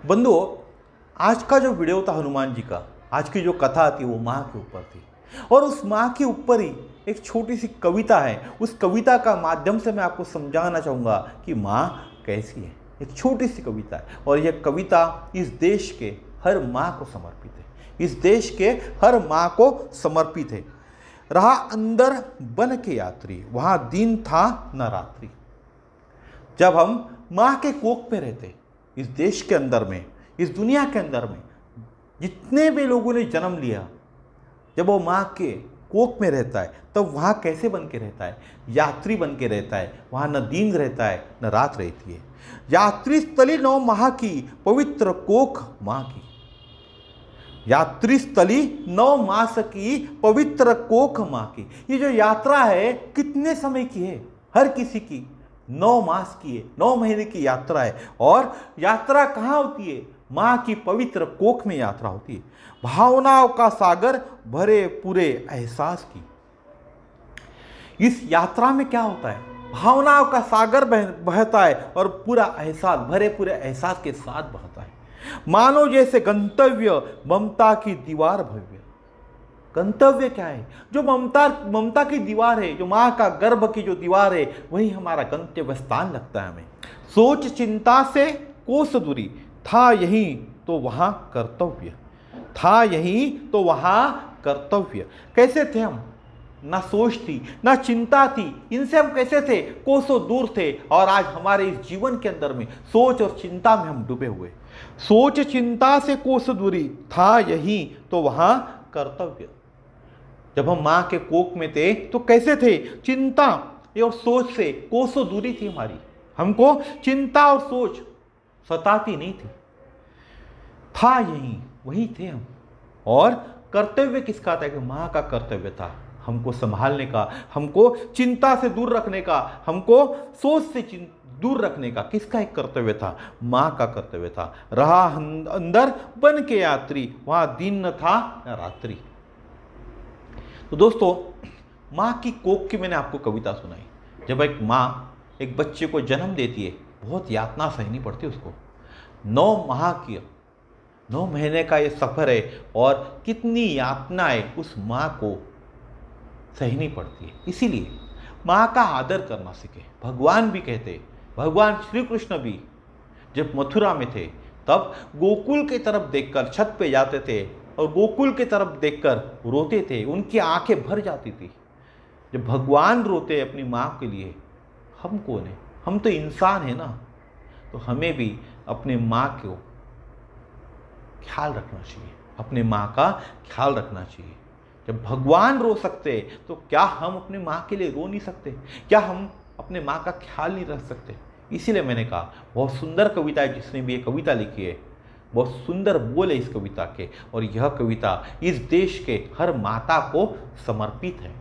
बंधुओं, आज का जो वीडियो था हनुमान जी का, आज की जो कथा थी वो माँ के ऊपर थी। और उस माँ के ऊपर ही एक छोटी सी कविता है। उस कविता का माध्यम से मैं आपको समझाना चाहूँगा कि माँ कैसी है। एक छोटी सी कविता है और यह कविता इस देश के हर माँ को समर्पित है। इस देश के हर माँ को समर्पित है। रहा अंदर बन के यात्री, वहाँ दिन था न रात्रि। जब हम माँ के कोख पे रहते, इस देश के अंदर में, इस दुनिया के अंदर में जितने भी लोगों ने जन्म लिया, जब वो माँ के कोख में रहता है तब वहाँ कैसे बन के रहता है? यात्री बन के रहता है। वहाँ न दिन रहता है न रात रहती है। यात्री स्थली 9 माह की, पवित्र कोख माँ की। यात्री स्थली 9 मास की, पवित्र कोख माँ की। ये जो यात्रा है कितने समय की है? हर किसी की 9 मास की है, 9 महीने की यात्रा है। और यात्रा कहाँ होती है? माँ की पवित्र कोख में यात्रा होती है। भावनाओं का सागर भरे पूरे एहसास की। इस यात्रा में क्या होता है? भावनाओं का सागर बहता है और पूरा एहसास भरे पूरे एहसास के साथ बहता है। मानो जैसे गंतव्य ममता की दीवार भव्य। गंतव्य क्या है? जो ममता की दीवार है, जो माँ का गर्भ की जो दीवार है, वही हमारा गंतव्य स्थान लगता है हमें। सोच चिंता से कोस दूरी, था यही तो वहाँ कर्तव्य। था यही तो वहाँ कर्तव्य। कैसे थे हम? ना सोच थी, ना चिंता थी, इनसे हम कैसे थे? कोसों दूर थे। और आज हमारे इस जीवन के अंदर में सोच और चिंता में हम डूबे हुए। सोच चिंता से कोस दूरी, था यही तो वहाँ कर्तव्य। जब हम माँ के कोख में थे तो कैसे थे? चिंता और सोच से कोसों दूरी थी हमारी। हमको चिंता और सोच सताती नहीं थी। था यही, वही थे हम। और कर्तव्य किसका था? कि माँ का कर्तव्य था हमको संभालने का, हमको चिंता से दूर रखने का, हमको सोच से दूर रखने का। किसका एक कर्तव्य था? माँ का कर्तव्य था। रहा अंदर बन के यात्री, वहां दिन न था न रात्रि। तो दोस्तों, माँ की कोख की मैंने आपको कविता सुनाई। जब एक माँ एक बच्चे को जन्म देती है, बहुत यातना सहनी पड़ती है उसको। 9 माह की, 9 महीने का ये सफर है और कितनी यातनाएं उस माँ को सहनी पड़ती है। इसीलिए माँ का आदर करना सीखे। भगवान भी कहते, भगवान श्री कृष्ण भी जब मथुरा में थे तब गोकुल की तरफ देखकर छत पे जाते थे और गोकुल की तरफ देखकर रोते थे। उनकी आंखें भर जाती थी। जब भगवान रोते अपनी माँ के लिए, हम कौन है? हम तो इंसान है ना। तो हमें भी अपने माँ को ख्याल रखना चाहिए, अपने माँ का ख्याल रखना चाहिए। जब भगवान रो सकते तो क्या हम अपने माँ के लिए रो नहीं सकते? क्या हम अपने माँ का ख्याल नहीं रख सकते? इसीलिए मैंने कहा, बहुत सुंदर कविता है जिसने भी ये कविता लिखी है। बहुत सुंदर बोल है इस कविता के। और यह कविता इस देश के हर माता को समर्पित है।